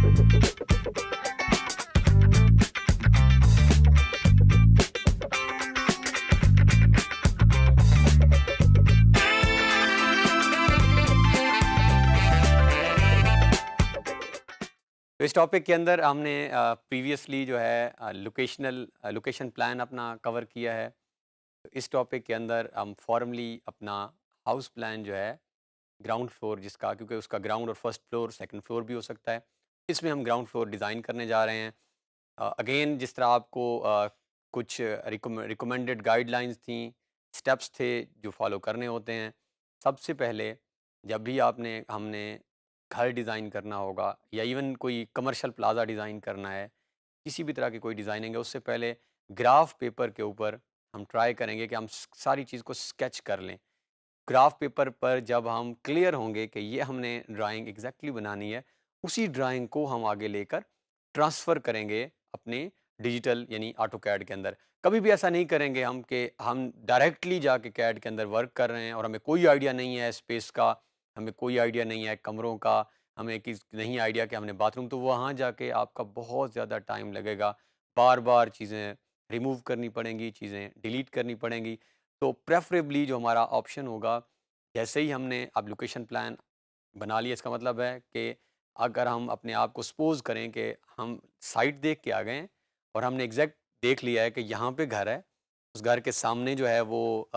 तो इस टॉपिक के अंदर हमने प्रीवियसली जो है लोकेशन प्लान अपना कवर किया है। तो इस टॉपिक के अंदर हम फॉर्मली अपना हाउस प्लान जो है ग्राउंड फ्लोर जिसका, क्योंकि उसका ग्राउंड और फर्स्ट फ्लोर सेकंड फ्लोर भी हो सकता है, इसमें हम ग्राउंड फ्लोर डिज़ाइन करने जा रहे हैं। अगेन जिस तरह आपको कुछ रिकमेंडेड गाइडलाइंस थी, स्टेप्स थे जो फॉलो करने होते हैं। सबसे पहले जब भी हमने घर डिज़ाइन करना होगा या इवन कोई कमर्शियल प्लाज़ा डिज़ाइन करना है, किसी भी तरह की कोई डिज़ाइनिंग है, उससे पहले ग्राफ पेपर के ऊपर हम ट्राई करेंगे कि हम सारी चीज़ को स्केच कर लें। ग्राफ पेपर पर जब हम क्लियर होंगे कि ये हमने ड्राइंग एग्जैक्टली बनानी है, उसी ड्राइंग को हम आगे लेकर ट्रांसफ़र करेंगे अपने डिजिटल यानी ऑटो कैड के अंदर। कभी भी ऐसा नहीं करेंगे हम कि हम डायरेक्टली जाके कैड के अंदर वर्क कर रहे हैं और हमें कोई आइडिया नहीं है स्पेस का, हमें कोई आइडिया नहीं है कमरों का, हमें किस नहीं आइडिया कि हमने बाथरूम, तो वहाँ जाके आपका बहुत ज़्यादा टाइम लगेगा। बार-बार चीज़ें रिमूव करनी पड़ेंगी, चीज़ें डिलीट करनी पड़ेंगी। तो प्रेफ़रेबली जो हमारा ऑप्शन होगा, जैसे ही हमने अब लोकेशन प्लान बना लिया, इसका मतलब है कि अगर हम अपने आप को सपोज़ करें कि हम साइट देख के आ गए हैं और हमने एग्ज़ैक्ट देख लिया है कि यहाँ पे घर है, उस घर के सामने जो है वो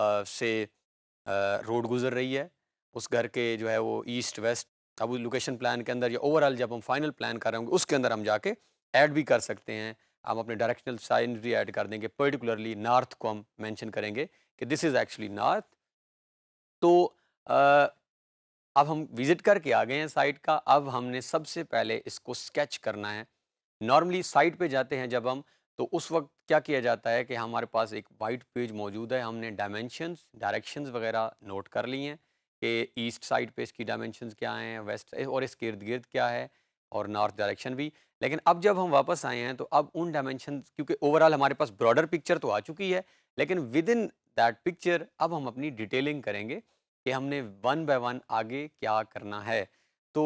रोड गुज़र रही है, उस घर के जो है वो ईस्ट वेस्ट, अब उस लोकेशन प्लान के अंदर या ओवरऑल जब हम फाइनल प्लान कर रहे होंगे उसके अंदर हम जाके ऐड भी कर सकते हैं। हम अपने डायरेक्शनल साइन्स भी ऐड कर देंगे, पर्टिकुलरली नॉर्थ को हम मेंशन करेंगे कि दिस इज़ एक्चुअली नॉर्थ। तो अ, अब हम विज़िट करके आ गए हैं साइट का, अब हमने सबसे पहले इसको स्केच करना है। नॉर्मली साइट पे जाते हैं जब हम, तो उस वक़्त क्या किया जाता है कि हमारे पास एक व्हाइट पेज मौजूद है, हमने डायमेंशंस, डायरेक्शंस वग़ैरह नोट कर ली हैं कि ईस्ट साइड पे इसकी डायमेंशंस क्या हैं, वेस्ट और इसके इर्द-गिर्द क्या है और नॉर्थ डायरेक्शन भी। लेकिन अब जब हम वापस आए हैं, तो अब उन डायमेंशंस, क्योंकि ओवरऑल हमारे पास ब्रॉडर पिक्चर तो आ चुकी है, लेकिन विदिन दैट पिक्चर अब हम अपनी डिटेलिंग करेंगे कि हमने वन बाय वन आगे क्या करना है। तो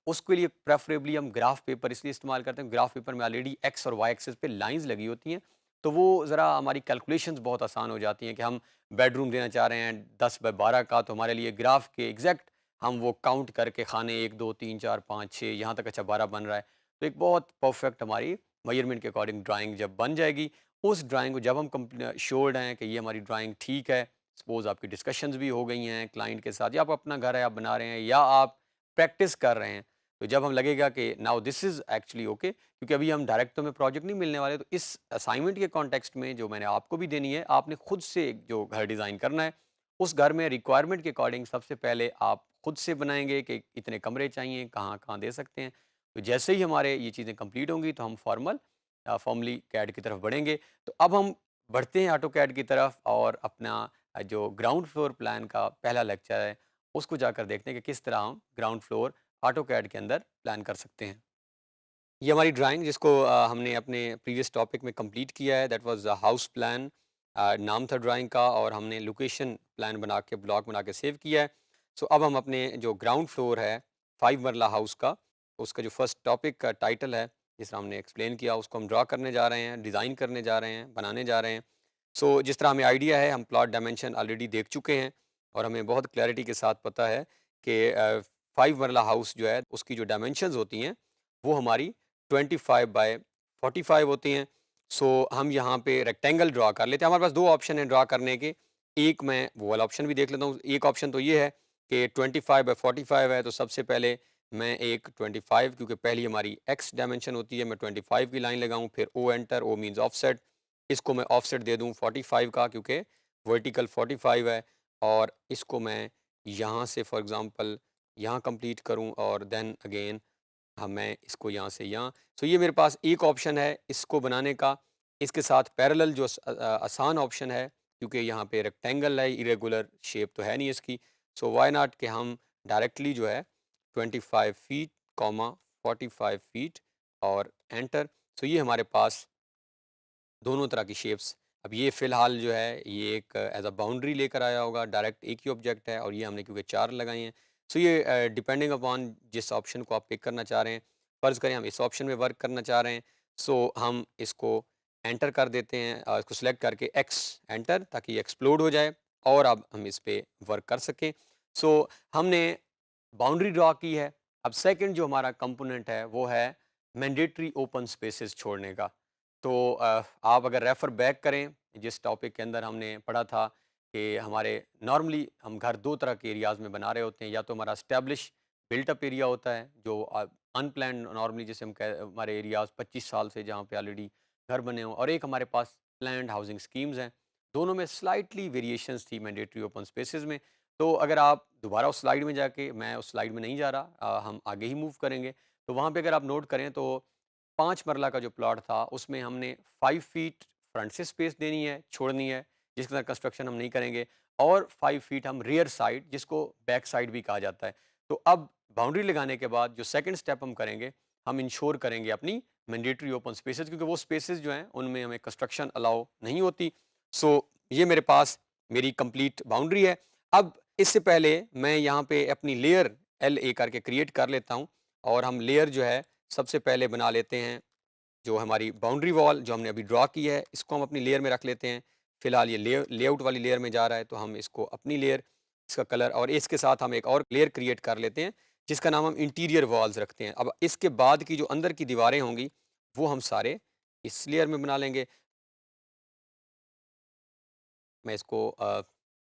उसके लिए प्रेफरेबली हम ग्राफ पेपर इसलिए इस्तेमाल करते हैं, ग्राफ पेपर में ऑलरेडी एक्स और वाई एक्सिस पे लाइंस लगी होती हैं, तो वो ज़रा हमारी कैलकुलेशंस बहुत आसान हो जाती हैं कि हम बेडरूम देना चाह रहे हैं 10 बाय 12 का, तो हमारे लिए ग्राफ के एग्जैक्ट हम वो काउंट करके खाने 1 2 3 4 5 6 यहाँ तक, अच्छा 12 बन रहा है, तो एक बहुत परफेक्ट हमारी मेजरमेंट के अकॉर्डिंग ड्राइंग जब बन जाएगी, उस ड्राइंग को जब हम श्योर्ड हैं कि ये हमारी ड्राइंग ठीक है, सपोज़ आपकी डिस्कशंस भी हो गई हैं क्लाइंट के साथ, या आप अपना घर है आप बना रहे हैं या आप प्रैक्टिस कर रहे हैं, तो जब हम लगेगा कि now this is actually okay, क्योंकि अभी हम डायरेक्ट तो हमें प्रोजेक्ट नहीं मिलने वाले, तो इस असाइनमेंट के कॉन्टेक्स्ट में जो मैंने आपको भी देनी है, आपने खुद से एक जो घर डिज़ाइन करना है, उस घर में रिक्वायरमेंट के अकॉर्डिंग सबसे पहले आप खुद से बनाएँगे कि इतने कमरे चाहिए, कहाँ-कहाँ दे सकते हैं। तो जैसे ही हमारे ये चीज़ें कंप्लीट होंगी, तो हम फॉर्मली कैड की तरफ बढ़ेंगे। तो अब हम बढ़ते हैं ऑटो कैड की तरफ और अपना जो ग्राउंड फ्लोर प्लान का पहला लेक्चर है, उसको जाकर देखते हैं कि किस तरह हम ग्राउंड फ्लोर ऑटो कैड के अंदर प्लान कर सकते हैं। ये हमारी ड्राइंग जिसको हमने अपने प्रीवियस टॉपिक में कंप्लीट किया है, दैट वाज़ हाउस प्लान नाम था ड्राइंग का, और हमने लोकेशन प्लान बना के ब्लॉक बना के सेव किया है। सो अब हम अपने जो ग्राउंड फ्लोर है 5 मरला हाउस का, उसका जो फर्स्ट टॉपिक का टाइटल है, जिस तरह हमने एक्सप्लेन किया, उसको हम ड्रा करने जा रहे हैं, डिज़ाइन करने जा रहे हैं, बनाने जा रहे हैं। सो जिस तरह हमें आइडिया है, हम प्लॉट डायमेंशन ऑलरेडी देख चुके हैं और हमें बहुत क्लैरिटी के साथ पता है कि 5 मरला हाउस जो है उसकी जो डायमेंशंस होती हैं वो हमारी 25 बाय 45 होती हैं। सो हम यहाँ पे रेक्टेंगल ड्रा कर लेते हैं। हमारे पास 2 ऑप्शन हैं ड्रा करने के। एक मैं वो वाला ऑप्शन भी देख लेता हूँ। एक ऑप्शन तो ये है कि 25 बाय 45 है, तो सबसे पहले मैं एक 25, क्योंकि पहली हमारी एक्स डायमेंशन होती है, मैं 25 की लाइन लगाऊँ, फिर O enter, O means offset, इसको मैं ऑफसेट दे दूँ 45 का, क्योंकि वर्टिकल 45 है, और इसको मैं यहाँ से फॉर एग्ज़ाम्पल यहाँ कंप्लीट करूँ और देन अगेन हाँ, मैं इसको यहाँ से यहाँ, सो ये मेरे पास एक ऑप्शन है इसको बनाने का। इसके साथ पैरेलल जो आसान ऑप्शन है, क्योंकि यहाँ पे रेक्टेंगल है, इरेगुलर शेप तो है नहीं इसकी, सो व्हाई नॉट कि हम डायरेक्टली जो है 25 फीट कॉमा 45 फीट और एंटर। सो ये हमारे पास दोनों तरह की शेप्स, अब ये फ़िलहाल जो है ये एक एज़ अ बाउंड्री लेकर आया होगा, डायरेक्ट एक ही ऑब्जेक्ट है और ये हमने क्योंकि 4 लगाई हैं। सो ये डिपेंडिंग अपॉन जिस ऑप्शन को आप पिक करना चाह रहे हैं, फ़र्ज़ करें हम इस ऑप्शन में वर्क करना चाह रहे हैं, सो हम इसको एंटर कर देते हैं, इसको सेलेक्ट करके एक्स एंटर, ताकि ये एक्सप्लोड हो जाए और अब हम इस पे वर्क कर सकें। सो हमने बाउंड्री ड्रा की है। अब सेकंड जो हमारा कंपोनेंट है वो है मैंडेटरी ओपन स्पेसेस छोड़ने का। तो आप अगर रेफ़र बैक करें जिस टॉपिक के अंदर हमने पढ़ा था कि हमारे नॉर्मली हम घर 2 तरह के एरियाज़ में बना रहे होते हैं, या तो हमारा एस्टेब्लिश बिल्ट अप एरिया होता है जो अनप्लान्ड नॉर्मली जिसे हम हमारे एरियाज़ 25 साल से जहाँ पे ऑलरेडी घर बने हों, और एक हमारे पास प्लान्ड हाउसिंग स्कीम्स हैं। दोनों में स्लाइटली वेरिएशंस थी मैंडेटरी ओपन स्पेसेस में। तो अगर आप दोबारा उस स्लाइड में जाके, मैं उस स्लाइड में नहीं जा रहा, हम आगे ही मूव करेंगे, तो वहाँ पे अगर आप नोट करें तो 5 मरला का जो प्लॉट था उसमें हमने 5 फीट फ्रंट से स्पेस देनी है, छोड़नी है, जिसके अंदर कंस्ट्रक्शन हम नहीं करेंगे, और 5 फीट हम रियर साइड, जिसको बैक साइड भी कहा जाता है। तो अब बाउंड्री लगाने के बाद जो सेकंड स्टेप हम करेंगे, हम इंश्योर करेंगे अपनी मैंडेटरी ओपन स्पेसेस, क्योंकि वो स्पेसेस जो हैं उनमें हमें कंस्ट्रक्शन अलाउ नहीं होती। सो ये मेरे पास मेरी कंप्लीट बाउंड्री है। अब इससे पहले मैं यहाँ पे अपनी लेयर LA करके क्रिएट कर लेता हूँ, और हम लेयर जो है सबसे पहले बना लेते हैं, जो हमारी बाउंड्री वॉल जो हमने अभी ड्रा की है इसको हम अपनी लेयर में रख लेते हैं। फिलहाल ये लेआउट वाली लेयर में जा रहा है, तो हम इसको अपनी लेयर, इसका कलर, और इसके साथ हम एक और लेयर क्रिएट कर लेते हैं जिसका नाम हम इंटीरियर वॉल्स रखते हैं। अब इसके बाद की जो अंदर की दीवारें होंगी वो हम सारे इस लेयर में बना लेंगे। मैं इसको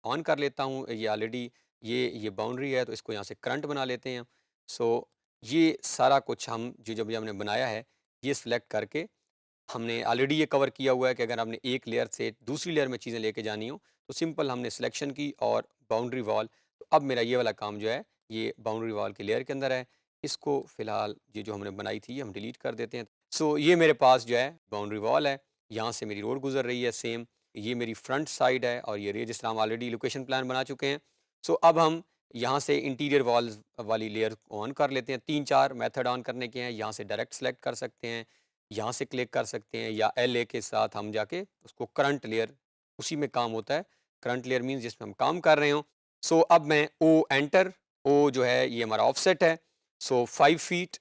ऑन कर लेता हूँ, ये ऑलरेडी ये बाउंड्री है, तो इसको यहाँ से करंट बना लेते हैं। सो ये सारा कुछ हम जो भी हमने बनाया है ये सिलेक्ट करके, हमने ऑलरेडी ये कवर किया हुआ है कि अगर हमने एक लेयर से दूसरी लेयर में चीज़ें लेके जानी हो तो सिंपल हमने सिलेक्शन की और बाउंड्री वॉल। तो अब मेरा ये वाला काम जो है ये बाउंड्री वॉल के लेयर के अंदर है। इसको फ़िलहाल ये जो हमने बनाई थी ये हम डिलीट कर देते हैं। सो ये मेरे पास जो है बाउंड्री वॉल है, यहाँ से मेरी रोड गुजर रही है सेम, ये मेरी फ्रंट साइड है, और ये रही जिस तरह हम ऑलरेडी लोकेशन प्लान बना चुके हैं। सो अब हम यहाँ से इंटीरियर वॉल्स वाली लेयर ऑन कर लेते हैं। 3-4 मेथड ऑन करने के हैं, यहाँ से डायरेक्ट सेलेक्ट कर सकते हैं, यहाँ से क्लिक कर सकते हैं, या LA के साथ हम जाके उसको करंट लेयर, उसी में काम होता है। करंट लेयर मीन्स जिसमें हम काम कर रहे हों। सो अब मैं ओ एंटर, ओ जो है ये हमारा ऑफसेट है। सो 5 फीट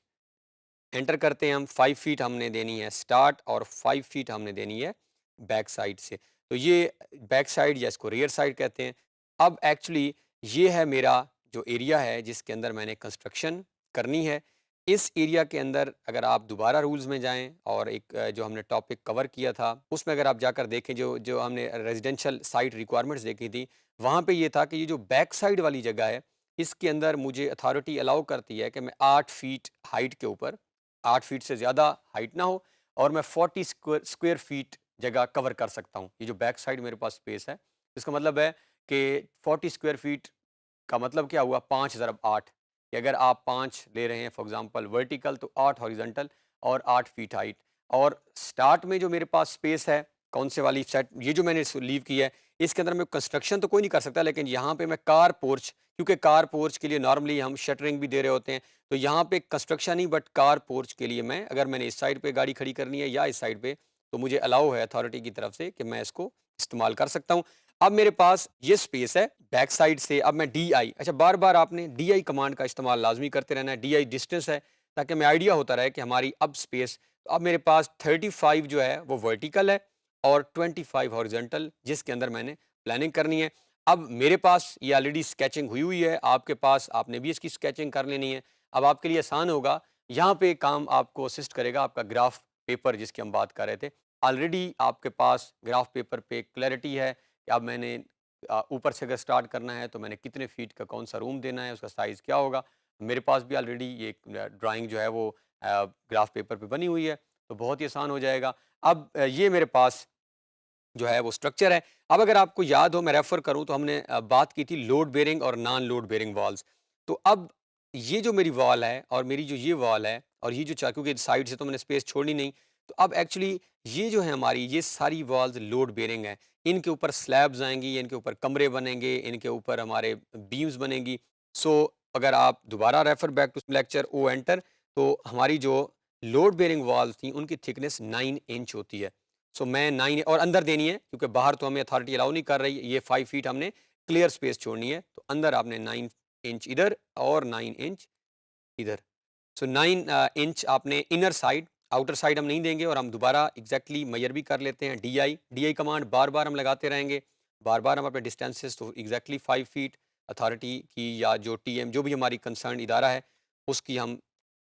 एंटर करते हैं हम, 5 फीट हमने देनी है स्टार्ट, और 5 फीट हमने देनी है बैक साइड से। तो ये बैक साइड या इसको रियर साइड कहते हैं। अब एक्चुअली ये है मेरा जो एरिया है जिसके अंदर मैंने कंस्ट्रक्शन करनी है। इस एरिया के अंदर अगर आप दोबारा रूल्स में जाएँ और एक जो हमने टॉपिक कवर किया था, उसमें अगर आप जाकर देखें, जो जो हमने रेज़िडेंशियल साइट रिक्वायरमेंट्स देखी थी, वहाँ पे ये था कि ये जो बैक साइड वाली जगह है, इसके अंदर मुझे अथॉरिटी अलाउ करती है कि मैं 8 फीट हाइट के ऊपर, 8 फीट से ज़्यादा हाइट ना हो, और मैं 40 स्क्वायर फीट जगह कवर कर सकता हूँ। ये जो बैक साइड मेरे पास स्पेस है, इसका मतलब है कि 40 स्क्वायर फीट का मतलब क्या हुआ, 5 ज़रब 8, कि अगर आप 5 ले रहे हैं फॉर एग्ज़ाम्पल वर्टिकल, तो 8 हॉरिज़ॉन्टल और 8 फीट हाइट। और स्टार्ट में जो मेरे पास स्पेस है, कौन से वाली सेट, ये जो मैंने लीव की है, इसके अंदर मैं कंस्ट्रक्शन तो कोई नहीं कर सकता, लेकिन यहाँ पे मैं कार पोर्च, क्योंकि कार पोर्च के लिए नॉर्मली हम शटरिंग भी दे रहे होते हैं, तो यहाँ पे construction he, but car porch के लिए मैं, अगर मैंने इस साइड पे गाड़ी खड़ी करनी है या इस साइड पे, तो मुझे अलाउ है अथॉरिटी की तरफ से कि मैं इसको इस्तेमाल कर सकता हूँ। अब मेरे पास ये स्पेस है बैक साइड से, अब मैं DI, अच्छा बार-बार आपने DI कमांड का इस्तेमाल लाज़मी करते रहना है। DI डिस्टेंस है, ताकि हमें आइडिया होता रहे कि हमारी अब स्पेस, अब मेरे पास 35 जो है वो वर्टिकल है, और 25 हॉरिजॉन्टल, जिसके अंदर मैंने प्लानिंग करनी है। अब मेरे पास ये ऑलरेडी स्केचिंग हुई हुई है, आपके पास आपने भी इसकी स्केचिंग कर लेनी है। अब आपके लिए आसान होगा, यहाँ पे काम आपको असिस्ट करेगा आपका ग्राफ पेपर जिसकी हम बात कर रहे थे। ऑलरेडी आपके पास ग्राफ पेपर पे क्लैरिटी है कि अब मैंने ऊपर से अगर स्टार्ट करना है तो मैंने कितने फीट का कौन सा रूम देना है, उसका साइज़ क्या होगा। मेरे पास भी ऑलरेडी ये ड्राइंग जो है वो ग्राफ पेपर पे बनी हुई है, तो बहुत ही आसान हो जाएगा। अब ये मेरे पास जो है वो स्ट्रक्चर है। अब अगर आपको याद हो, मैं रेफ़र करूँ, तो हमने बात की थी लोड बेयरिंग और नॉन लोड बेयरिंग वॉल्स। तो अब ये जो मेरी वॉल है और मेरी जो ये वॉल है, और ये जो चाकू के साइड से तो मैंने स्पेस छोड़नी नहीं, तो अब एक्चुअली ये जो है हमारी, ये सारी वॉल्स लोड बेयरिंग हैं। इनके ऊपर स्लैब्स आएँगी, इनके ऊपर कमरे बनेंगे, इनके ऊपर हमारे बीम्स बनेंगी। सो अगर आप दोबारा refer back to lecture O enter, तो हमारी जो लोड बेयरिंग वॉल्स थी उनकी थिकनेस 9 इंच होती है। सो मैं 9 और अंदर देनी है, क्योंकि बाहर तो हमें अथॉरिटी अलाउ नहीं कर रही। ये 5 फीट हमने क्लियर स्पेस छोड़नी है, तो अंदर आपने 9 इंच इधर और 9 इंच इधर। सो 9 इंच आपने इनर साइड, आउटर साइड हम नहीं देंगे और हम दोबारा एग्जैक्टली मेजर भी कर लेते हैं। डी आई कमांड बार बार हम लगाते रहेंगे, बार बार हम अपने डिस्टेंसेस तो एग्जैक्टली 5 फीट अथॉरिटी की या जो टीएम जो भी हमारी कंसर्न इदारा है उसकी हम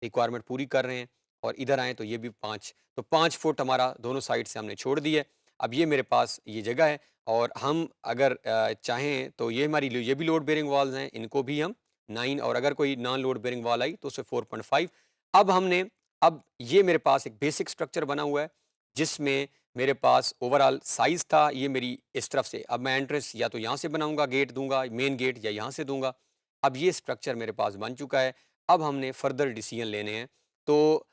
रिक्वायरमेंट पूरी कर रहे हैं। और इधर आएँ तो ये भी 5, तो 5 फुट हमारा दोनों साइड से हमने छोड़ दी है। अब ये मेरे पास ये जगह है और हम अगर चाहें तो ये भी लोड बेयरिंग वॉल्स हैं, इनको भी हम 9 और अगर कोई non load bearing wall I तो उसे 4.5। अब हमने अब ये मेरे पास एक बेसिक स्ट्रक्चर बना हुआ है जिसमें मेरे पास ओवरऑल साइज़ था ये मेरी इस तरफ से। अब मैं एंट्रेंस या तो यहाँ से बनाऊँगा, गेट दूँगा, मेन गेट या यहाँ से दूँगा। अब ये स्ट्रक्चर मेरे पास बन चुका है। अब हमने फर्दर डिसीजन लेने हैं। तो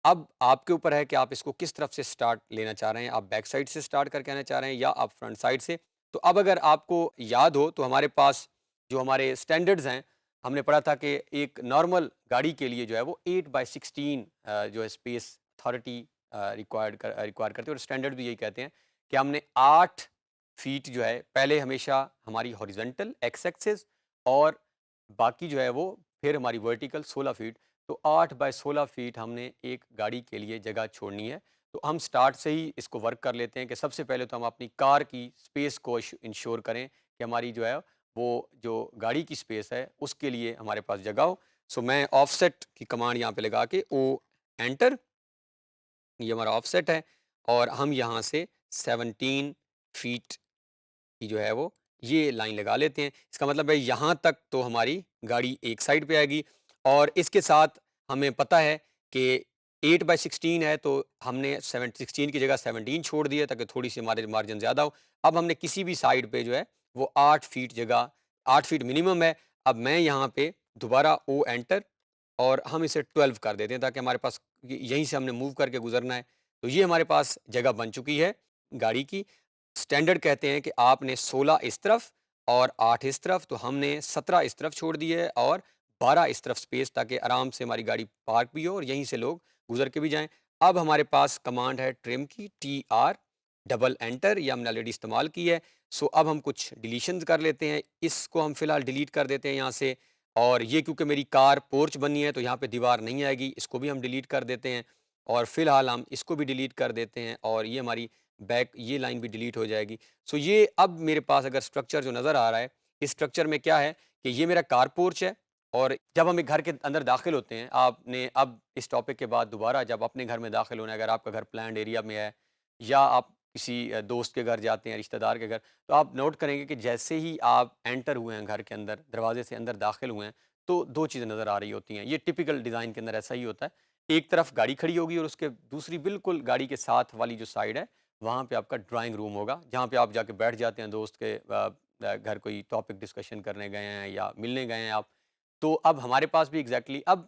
अब आपके ऊपर है कि आप इसको किस तरफ से स्टार्ट लेना चाह रहे हैं। आप बैक साइड से स्टार्ट करके आना चाह रहे हैं या आप फ्रंट साइड से। तो अब अगर आपको याद हो तो हमारे पास जो हमारे स्टैंडर्ड्स हैं, हमने पढ़ा था कि एक नॉर्मल गाड़ी के लिए जो है वो 8/16 जो है स्पेस अथॉरिटी रिक्वायर करती है और स्टैंडर्ड भी यही कहते हैं कि हमने 8 फीट जो है पहले हमेशा हमारी हॉरिजॉन्टल एक्स एक्सिस और बाकी जो है वो फिर हमारी वर्टिकल 16 फीट। तो 8/16 फीट हमने एक गाड़ी के लिए जगह छोड़नी है। तो हम स्टार्ट से ही इसको वर्क कर लेते हैं कि सबसे पहले तो हम अपनी कार की स्पेस को इंश्योर करें कि हमारी जो है वो जो गाड़ी की स्पेस है उसके लिए हमारे पास जगह हो। सो मैं ऑफसेट की कमांड यहाँ पे लगा के ओ एंटर, ये हमारा ऑफसेट है और हम यहाँ से 17 फीट की जो है वो ये लाइन लगा लेते हैं। इसका मतलब है यहाँ तक तो हमारी गाड़ी एक साइड पे आएगी और इसके साथ हमें पता है कि 8/16 है तो हमने 16 की जगह 17 छोड़ दिया ताकि थोड़ी सी हमारे मार्जिन ज़्यादा हो। अब हमने किसी भी साइड पे जो है वो 8 फीट जगह 8 फीट मिनिमम है। अब मैं यहाँ पे दोबारा ओ एंटर और हम इसे 12 कर देते हैं ताकि हमारे पास यहीं से हमने मूव करके गुजरना है। तो ये हमारे पास जगह बन चुकी है गाड़ी की। स्टैंडर्ड कहते हैं कि आपने 16 इस तरफ और 8 इस तरफ, तो हमने 17 इस तरफ छोड़ दी है और 12 इस तरफ स्पेस ताकि आराम से हमारी गाड़ी पार्क भी हो और यहीं से लोग गुजर के भी जाएं। अब हमारे पास कमांड है ट्रिम की TR डबल एंटर, ये हमने ऑलरेडी इस्तेमाल की है। सो अब हम कुछ डिलीशंस कर लेते हैं, इसको हम फिलहाल डिलीट कर देते हैं यहाँ से। और ये क्योंकि मेरी कार पोर्च बनी है तो यहाँ पे दीवार नहीं आएगी, इसको भी हम डिलीट कर देते हैं और फिलहाल हम इसको भी डिलीट कर देते हैं और ये हमारी बैक ये लाइन भी डिलीट हो जाएगी। सो ये अब मेरे पास अगर स्ट्रक्चर जो नज़र आ रहा है, इस स्ट्रक्चर में क्या है कि ये मेरा कार पोर्च है और जब हम एक घर के अंदर दाखिल होते हैं, आपने अब इस टॉपिक के बाद दोबारा जब अपने घर में दाखिल होना है, अगर आपका घर प्लान्ड एरिया में है या आप किसी दोस्त के घर जाते हैं, रिश्तेदार के घर, तो आप नोट करेंगे कि जैसे ही आप एंटर हुए हैं घर के अंदर, दरवाजे से अंदर दाखिल हुए हैं, तो 2 चीज़ें नज़र आ रही होती हैं। ये टिपिकल डिज़ाइन के अंदर ऐसा ही होता है। एक तरफ गाड़ी खड़ी होगी और उसके दूसरी बिल्कुल गाड़ी के साथ वाली जो साइड है, वहाँ पे आपका ड्राइंग रूम होगा, जहाँ पे आप जाके बैठ जाते हैं दोस्त के घर, कोई टॉपिक डिस्कशन करने गए हैं या मिलने गए हैं आप। तो अब हमारे पास भी एग्ज़ैक्टली अब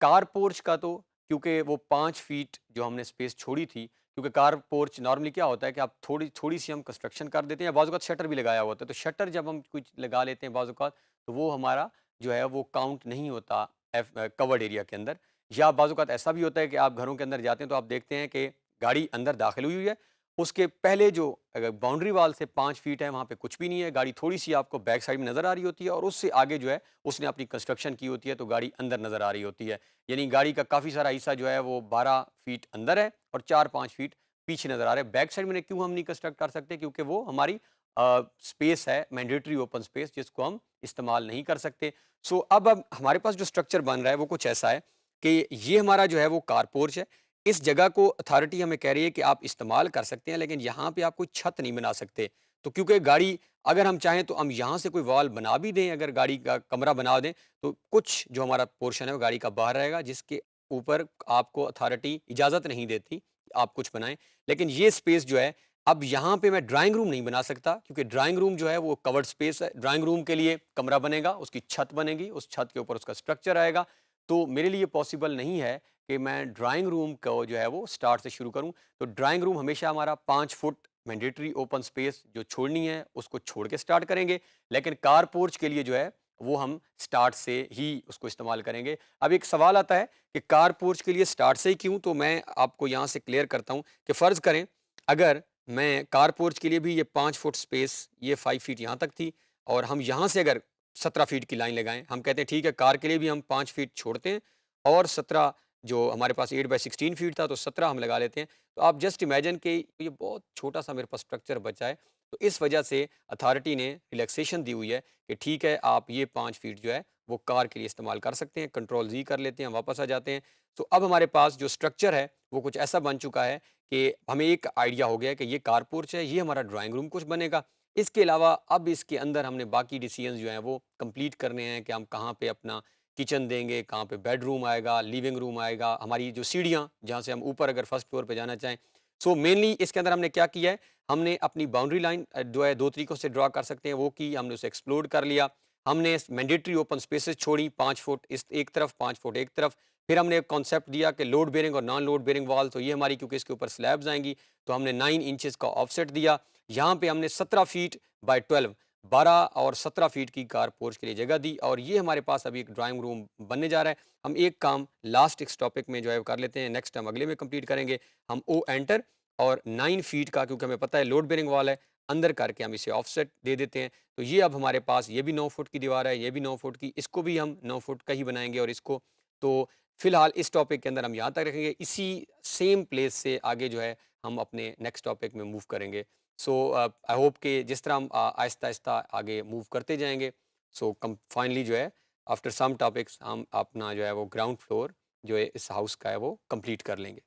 कार पोर्च का तो क्योंकि वो 5 फीट जो हमने स्पेस छोड़ी थी, क्योंकि कार पोर्च नॉर्मली क्या होता है कि आप थोड़ी-सी हम कंस्ट्रक्शन कर देते हैं या बाज़ औक़ात शटर भी लगाया हुआ होता है। तो शटर जब हम कुछ लगा लेते हैं बाज़ औक़ात, तो वो हमारा जो है वो काउंट नहीं होता कवर्ड एरिया के अंदर। या बाज़ औक़ात ऐसा भी होता है कि आप घरों के अंदर जाते हैं तो आप देखते हैं कि गाड़ी अंदर दाखिल हुई हुई है, उसके पहले जो बाउंड्री वाल से 5 फीट है वहाँ पे कुछ भी नहीं है, गाड़ी थोड़ी-सी आपको बैक साइड में नज़र आ रही होती है और उससे आगे जो है उसने अपनी कंस्ट्रक्शन की होती है तो गाड़ी अंदर नज़र आ रही होती है। यानी गाड़ी का काफ़ी सारा हिस्सा जो है वो 12 फीट अंदर है और 4-5 फीट पीछे नज़र आ रहा है। बैक साइड में क्यों हम नहीं कंस्ट्रक्ट कर सकते? क्योंकि वो हमारी स्पेस है, मैंडेटरी ओपन स्पेस, जिसको हम इस्तेमाल नहीं कर सकते। सो अब हमारे पास जो स्ट्रक्चर बन रहा है वो कुछ ऐसा है कि ये हमारा जो है वो कार पोर्च है। इस जगह को अथॉरिटी हमें कह रही है कि आप इस्तेमाल कर सकते हैं, लेकिन यहाँ पे आप कोई छत नहीं बना सकते। तो क्योंकि गाड़ी अगर हम चाहें तो हम यहाँ से कोई वॉल बना भी दें, अगर गाड़ी का कमरा बना दें, तो कुछ जो हमारा पोर्शन है वो गाड़ी का बाहर रहेगा, जिसके ऊपर आपको अथॉरिटी इजाज़त नहीं देती, आप कुछ बनाएँ। लेकिन ये स्पेस जो है, अब यहाँ पे मैं ड्राइंग रूम नहीं बना सकता क्योंकि ड्राइंग रूम जो है वो कवर्ड स्पेस है। ड्राइंग रूम के लिए कमरा बनेगा, उसकी छत बनेगी, उस छत के ऊपर उसका स्ट्रक्चर आएगा। तो मेरे लिए पॉसिबल नहीं है कि मैं ड्राइंग रूम को जो है वो स्टार्ट से शुरू करूँ। तो ड्राइंग रूम हमेशा हमारा 5 फुट मैंडेटरी ओपन स्पेस जो छोड़नी है, उसको छोड़ के स्टार्ट करेंगे। लेकिन कार पोर्च के लिए जो है, वो हम स्टार्ट से ही उसको इस्तेमाल करेंगे। अब एक सवाल आता है कि कार पोर्च के लिए स्टार्ट से ही क्यों? तो मैं आपको यहाँ से क्लियर करता हूँ कि फ़र्ज़ करें अगर मैं कार पोर्च के लिए भी ये 5 फुट स्पेस, ये 5 फीट यहाँ तक थी और हम यहाँ से अगर 17 फीट की लाइन लगाएँ, हम कहते हैं ठीक है कार के लिए भी हम 5 फीट छोड़ते हैं और 17 जो हमारे पास 8/16 फीट था, तो 17 हम लगा लेते हैं। तो आप जस्ट इमेजिन कि ये बहुत छोटा-सा मेरे पास स्ट्रक्चर बचा है। तो इस वजह से अथॉरिटी ने रिलैक्सेशन दी हुई है कि ठीक है, आप ये 5 फीट जो है वो कार के लिए इस्तेमाल कर सकते हैं। कंट्रोल ज़ी कर लेते हैं, वापस आ जाते हैं। तो अब हमारे पास जो स्ट्रक्चर है वो कुछ ऐसा बन चुका है कि हमें एक आइडिया हो गया है कि ये कार पोर्च है, ये हमारा ड्राइंग रूम कुछ बनेगा। इसके अलावा अब इसके अंदर हमने बाकी डिसीजंस जो हैं वो कंप्लीट करने हैं कि हम कहाँ पे अपना किचन देंगे, कहाँ पे बेडरूम आएगा, लिविंग रूम आएगा, हमारी जो सीढ़ियाँ जहाँ से हम ऊपर अगर फर्स्ट फ्लोर पे जाना चाहें। सो मेनली इसके अंदर हमने क्या किया है, हमने अपनी बाउंड्री लाइन जो है 2 तरीकों से ड्रा कर सकते हैं, वो की हमने उसे एक्सप्लोर कर लिया। हमने मैंडेटरी ओपन स्पेसेस छोड़ी 5 फुट इस एक तरफ, 5 फुट एक तरफ। फिर हमने एक कॉन्सेप्ट दिया कि लोड बेयरिंग और नॉन लोड बेयरिंग वॉल, तो ये हमारी क्योंकि इसके ऊपर स्लैब्स आएँगी, तो हमने 9 इंचेस का ऑफसेट दिया। यहाँ पे हमने 17 फीट बाय 12 12 और 17 फीट की कार पोर्च के लिए जगह दी और ये हमारे पास अभी एक ड्राइंग रूम बनने जा रहा है। हम एक काम लास्ट इस टॉपिक में जो है वो कर लेते हैं, नेक्स्ट हम अगले में कंप्लीट करेंगे। हम ओ एंटर और 9 फीट का क्योंकि हमें पता है लोड बेयरिंग वॉल है, अंदर करके हम इसे ऑफसेट दे देते हैं। तो ये अब हमारे पास ये भी 9 फुट की दीवार है, ये भी 9 फुट की, इसको भी हम 9 फुट का ही बनाएँगे और इसको तो फिलहाल इस टॉपिक के अंदर हम यहाँ तक रखेंगे। इसी सेम प्लेस से आगे जो है हम अपने नेक्स्ट टॉपिक में मूव करेंगे। सो आई होप कि जिस तरह हम आहिस्ता-आहिस्ता आगे मूव करते जाएँगे, सो कम फाइनली जो है आफ्टर सम टॉपिक्स हम अपना जो है वो ग्राउंड फ्लोर जो है इस हाउस का है वो कंप्लीट कर लेंगे।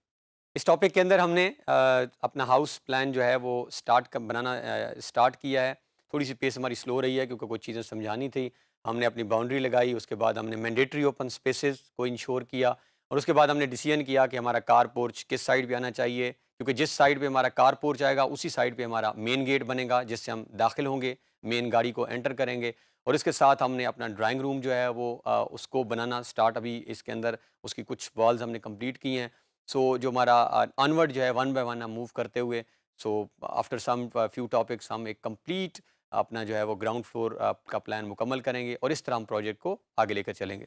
इस टॉपिक के अंदर हमने अपना हाउस प्लान जो है वो बनाना स्टार्ट किया है। थोड़ी-सी पेस हमारी स्लो रही है क्योंकि कुछ चीज़ें समझानी थी। हमने अपनी बाउंड्री लगाई, उसके बाद हमने मैंडेटरी ओपन स्पेसेस को इंश्योर किया और उसके बाद हमने डिसीजन किया कि हमारा कार पोर्च किस साइड पे आना चाहिए, क्योंकि जिस साइड पे हमारा कार पोर्च आएगा उसी साइड पे हमारा मेन गेट बनेगा जिससे हम दाखिल होंगे, मेन गाड़ी को एंटर करेंगे और इसके साथ हमने अपना ड्राइंग रूम जो है वो उसको बनाना स्टार्ट अभी इसके अंदर उसकी कुछ वॉल्स हमने कंप्लीट की हैं। सो जो हमारा अनवर्ड जो है वन बाय वन हम मूव करते हुए so after some few topics हम एक कंप्लीट अपना जो है वो ग्राउंड फ्लोर का प्लान मुकम्मल करेंगे और इस तरह हम प्रोजेक्ट को आगे लेकर चलेंगे।